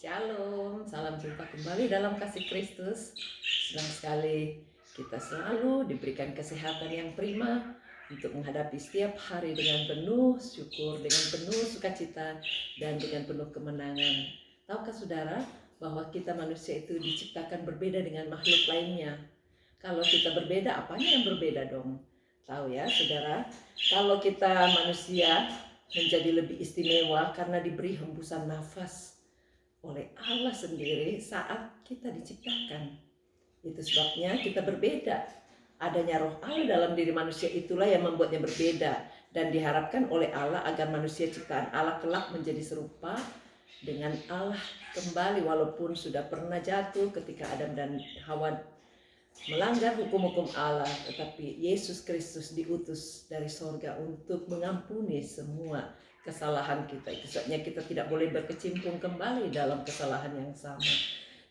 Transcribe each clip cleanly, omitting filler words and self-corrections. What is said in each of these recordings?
Shalom, salam jumpa kembali dalam kasih Kristus. Senang sekali kita selalu diberikan kesehatan yang prima untuk menghadapi setiap hari dengan penuh syukur, dengan penuh sukacita, dan dengan penuh kemenangan. Tahukah saudara bahwa kita manusia itu diciptakan berbeda dengan makhluk lainnya? Kalau kita berbeda, apanya yang berbeda dong? Tahu ya saudara, kalau kita manusia menjadi lebih istimewa karena diberi hembusan nafas oleh Allah sendiri saat kita diciptakan. Itu sebabnya kita berbeda. Adanya roh Allah dalam diri manusia itulah yang membuatnya berbeda, dan diharapkan oleh Allah agar manusia ciptaan Allah kelak menjadi serupa dengan Allah kembali, walaupun sudah pernah jatuh ketika Adam dan Hawa melanggar hukum-hukum Allah, tetapi Yesus Kristus diutus dari sorga untuk mengampuni semua kesalahan kita. Itu sebabnya kita tidak boleh berkecimpung kembali dalam kesalahan yang sama.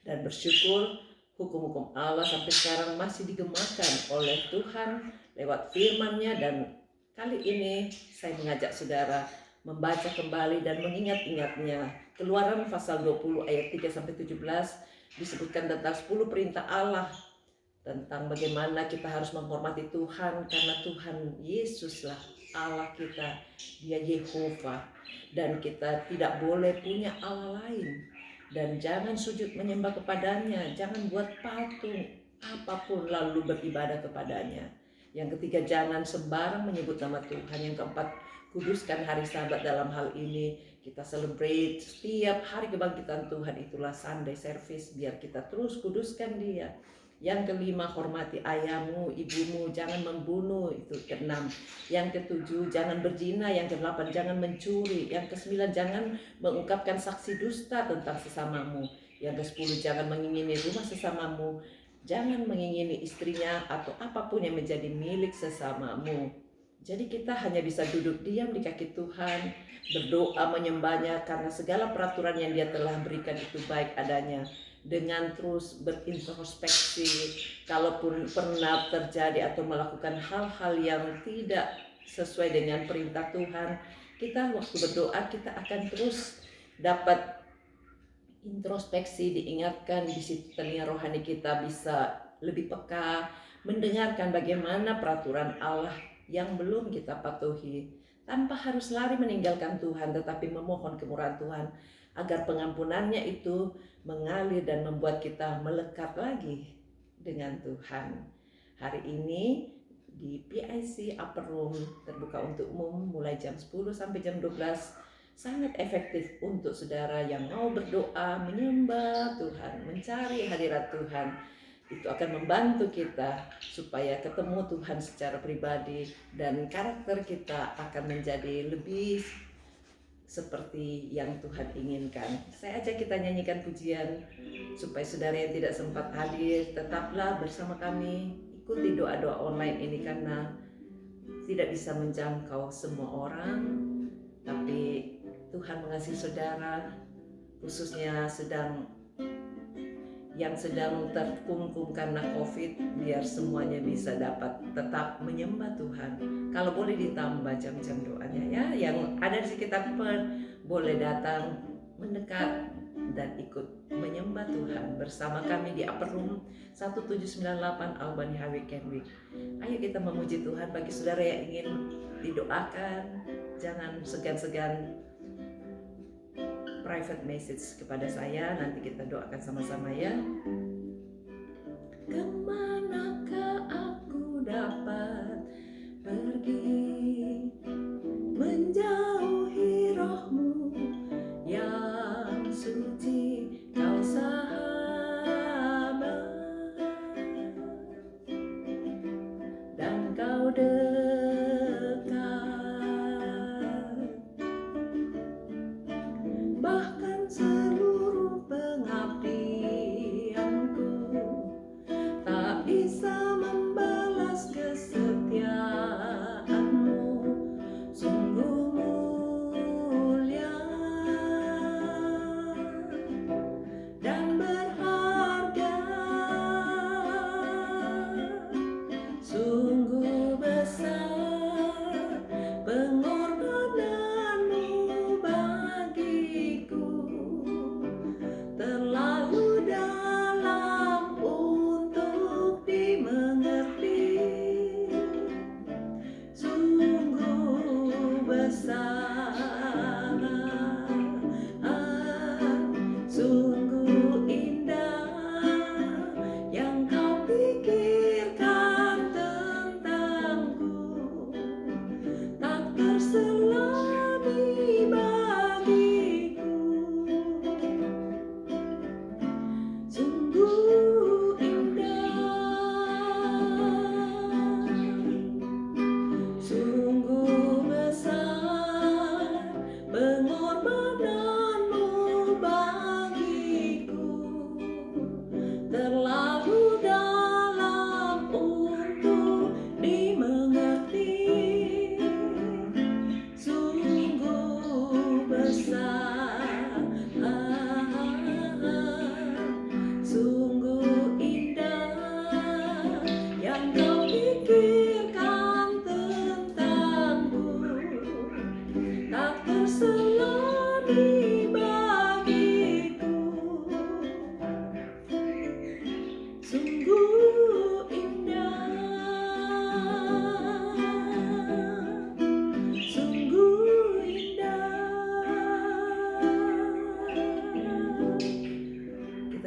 Dan bersyukur hukum-hukum Allah sampai sekarang masih digemakan oleh Tuhan lewat firman-Nya. Dan kali ini saya mengajak saudara membaca kembali dan mengingat-ingatnya. Keluaran pasal 20 ayat 3-17 disebutkan tentang 10 perintah Allah, tentang bagaimana kita harus menghormati Tuhan, karena Tuhan Yesuslah Allah kita, Dia Yehova, dan kita tidak boleh punya Allah lain, dan jangan sujud menyembah kepadanya, jangan buat patung apapun lalu beribadah kepadanya. Yang ketiga, jangan sembarang menyebut nama Tuhan. Yang keempat, kuduskan hari Sabat. Dalam hal ini kita celebrate setiap hari kebangkitan Tuhan, itulah Sunday service, biar kita terus kuduskan Dia. Yang kelima, hormati ayahmu, ibumu, jangan membunuh, itu keenam. Yang ketujuh, jangan berzina. Yang kedelapan, jangan mencuri. Yang kesembilan, jangan mengungkapkan saksi dusta tentang sesamamu. Yang kesepuluh, jangan mengingini rumah sesamamu, jangan mengingini istrinya atau apapun yang menjadi milik sesamamu. Jadi kita hanya bisa duduk diam di kaki Tuhan, berdoa menyembahnya, karena segala peraturan yang Dia telah berikan itu baik adanya. Dengan terus berintrospeksi, kalaupun pernah terjadi atau melakukan hal-hal yang tidak sesuai dengan perintah Tuhan, kita waktu berdoa kita akan terus dapat introspeksi, diingatkan. Di situ telinga rohani kita bisa lebih peka mendengarkan bagaimana peraturan Allah yang belum kita patuhi, tanpa harus lari meninggalkan Tuhan, tetapi memohon kemurahan Tuhan agar pengampunannya itu mengalir dan membuat kita melekat lagi dengan Tuhan. Hari ini di PIC Upper Room terbuka untuk umum mulai jam 10 sampai jam 12, sangat efektif untuk saudara yang mau berdoa, menyembah Tuhan, mencari hadirat Tuhan. Itu akan membantu kita supaya ketemu Tuhan secara pribadi, dan karakter kita akan menjadi lebih seperti yang Tuhan inginkan. Saya ajak kita nyanyikan pujian supaya saudara yang tidak sempat hadir tetaplah bersama kami. Ikuti doa-doa online ini karena tidak bisa menjangkau semua orang, tapi Tuhan mengasihi saudara, khususnya yang sedang terkungkung karena COVID, biar semuanya bisa dapat tetap menyembah Tuhan. Kalau boleh ditambah jam-jam doanya ya, yang ada di sekitar boleh datang mendekat dan ikut menyembah Tuhan bersama kami di Upper Room 1798 Albany Highway, Kenwick. Ayo kita memuji Tuhan. Bagi saudara yang ingin didoakan, jangan segan-segan private message kepada saya, nanti kita doakan sama-sama ya. Kemanakah aku dapat pergi, menjauhi rohmu yang suci, kau sahabat, dan kau dekat, bahkan seluruh pengabdianku tak bisa membalas kesetiaanmu, sungguh mulia dan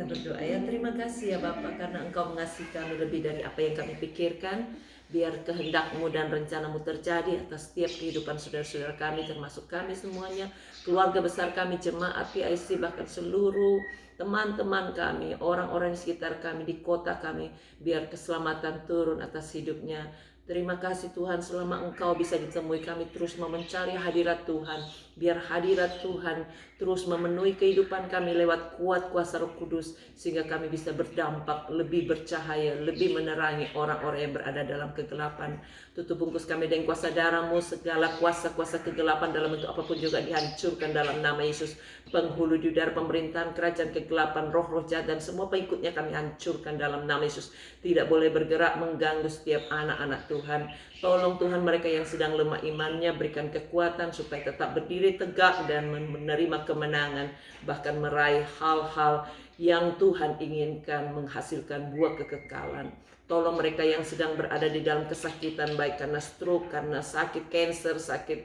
berdoa ya. Terima kasih ya Bapak karena Engkau mengasihi kami lebih dari apa yang kami pikirkan. Biar kehendak-Mu dan rencana-Mu terjadi atas setiap kehidupan saudara-saudara kami, termasuk kami semuanya, keluarga besar kami, jemaat PIC, bahkan seluruh teman-teman kami, orang-orang di sekitar kami, di kota kami, biar keselamatan turun atas hidupnya. Terima kasih Tuhan, selama Engkau bisa ditemui kami terus mencari hadirat Tuhan. Biar hadirat Tuhan terus memenuhi kehidupan kami lewat kuat kuasa Roh Kudus, sehingga kami bisa berdampak, lebih bercahaya, lebih menerangi orang-orang yang berada dalam kegelapan. Tutup bungkus kami dengan kuasa darah-Mu, segala kuasa-kuasa kegelapan dalam bentuk apapun juga dihancurkan dalam nama Yesus. Penghulu di udara pemerintahan kerajaan kegelapan, roh-roh jahat dan semua pengikutnya kami hancurkan dalam nama Yesus. Tidak boleh bergerak mengganggu setiap anak-anak Tuhan. Tolong Tuhan mereka yang sedang lemah imannya, berikan kekuatan supaya tetap berdiri tegak dan menerima kemenangan, bahkan meraih hal-hal yang Tuhan inginkan, menghasilkan buah kekekalan. Tolong mereka yang sedang berada di dalam kesakitan, baik karena stroke, karena sakit kanker, sakit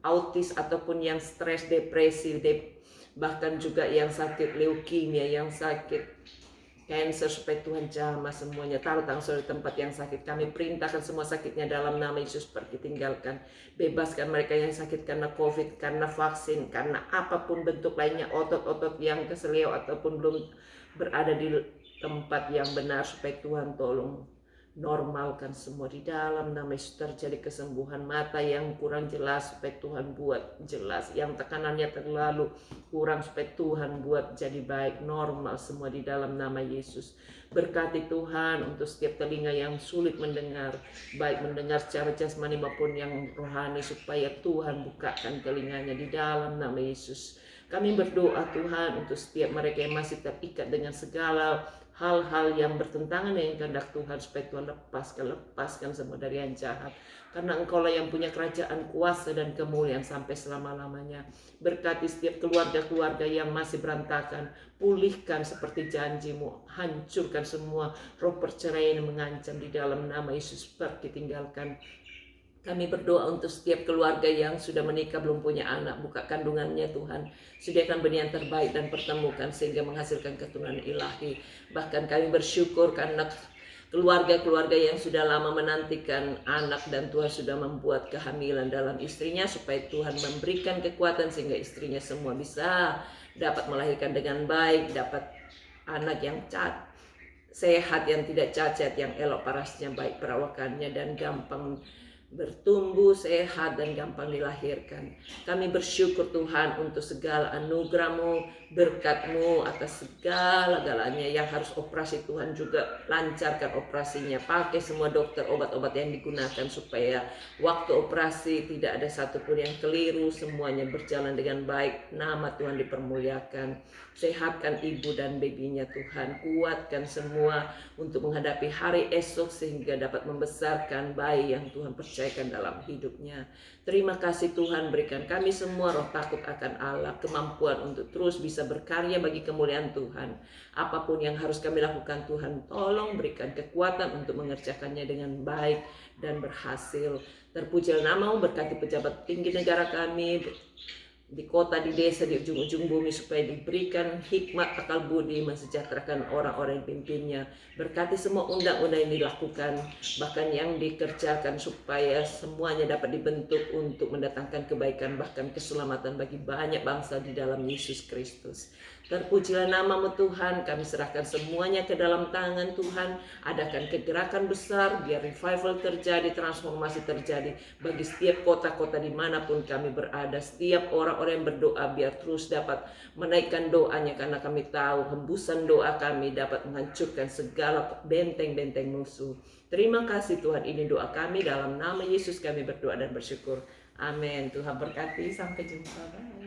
autis, ataupun yang stres, depresi, bahkan juga yang sakit leukemia, yang sakit cancer, supaya Tuhan jamah semuanya. Taruh tangan saudara di tempat yang sakit. Kami perintahkan semua sakitnya dalam nama Yesus pergi tinggalkan. Bebaskan mereka yang sakit karena COVID, karena vaksin, karena apapun bentuk lainnya, otot-otot yang keseleo ataupun belum berada di tempat yang benar, supaya Tuhan tolong normalkan semua di dalam nama Yesus. Terjadi kesembuhan mata yang kurang jelas, supaya Tuhan buat jelas, yang tekanannya terlalu kurang, supaya Tuhan buat jadi baik, normal semua di dalam nama Yesus. Berkati Tuhan untuk setiap telinga yang sulit mendengar, baik mendengar secara jasmani maupun yang rohani, supaya Tuhan bukakan telinganya di dalam nama Yesus. Kami berdoa Tuhan untuk setiap mereka yang masih terikat dengan segala hal-hal yang bertentangan dengan kehendak Tuhan, supaya Tuhan lepaskan semua dari yang jahat. Karena Engkau lah yang punya kerajaan, kuasa dan kemuliaan sampai selama-lamanya. Berkati setiap keluarga-keluarga yang masih berantakan, pulihkan seperti janji-Mu, hancurkan semua roh perceraian yang mengancam di dalam nama Yesus, pergi tinggalkan. Kami berdoa untuk setiap keluarga yang sudah menikah belum punya anak, buka kandungannya Tuhan, sediakan benih yang terbaik dan pertemukan sehingga menghasilkan keturunan ilahi. Bahkan kami bersyukur karena keluarga-keluarga yang sudah lama menantikan anak dan Tuhan sudah membuat kehamilan dalam istrinya, supaya Tuhan memberikan kekuatan sehingga istrinya semua bisa dapat melahirkan dengan baik, dapat anak yang sehat, yang tidak cacat, yang elok parasnya, baik perawakannya dan gampang bertumbuh, sehat dan gampang dilahirkan. Kami bersyukur Tuhan untuk segala anugerah-Mu, berkat-Mu atas segala-galanya. Yang harus operasi Tuhan juga lancarkan operasinya, pakai semua dokter, obat-obat yang digunakan supaya waktu operasi tidak ada satupun yang keliru, semuanya berjalan dengan baik, nama Tuhan dipermuliakan. Sehatkan ibu dan babynya Tuhan, kuatkan semua untuk menghadapi hari esok sehingga dapat membesarkan bayi yang Tuhan percayakan dalam hidupnya. Terima kasih Tuhan, berikan kami semua roh takut akan Allah, kemampuan untuk terus bisa berkarya bagi kemuliaan Tuhan. Apapun yang harus kami lakukan Tuhan, tolong berikan kekuatan untuk mengerjakannya dengan baik dan berhasil. Terpujilah nama-Mu, berkati pejabat tinggi negara kami, di kota, di desa, di ujung-ujung bumi, supaya diberikan hikmat, akal budi, mensejahterakan orang-orang yang pimpinnya. Berkati semua undang-undang yang dilakukan, bahkan yang dikerjakan, supaya semuanya dapat dibentuk untuk mendatangkan kebaikan, bahkan keselamatan bagi banyak bangsa di dalam Yesus Kristus. Terpujilah nama-Mu Tuhan, kami serahkan semuanya ke dalam tangan Tuhan. Adakan kegerakan besar, biar revival terjadi, transformasi terjadi bagi setiap kota-kota dimanapun kami berada. Setiap orang-orang yang berdoa biar terus dapat menaikkan doanya, karena kami tahu hembusan doa kami dapat menghancurkan segala benteng-benteng musuh. Terima kasih Tuhan, ini doa kami dalam nama Yesus kami berdoa dan bersyukur. Amin. Tuhan berkati, sampai jumpa. Bye.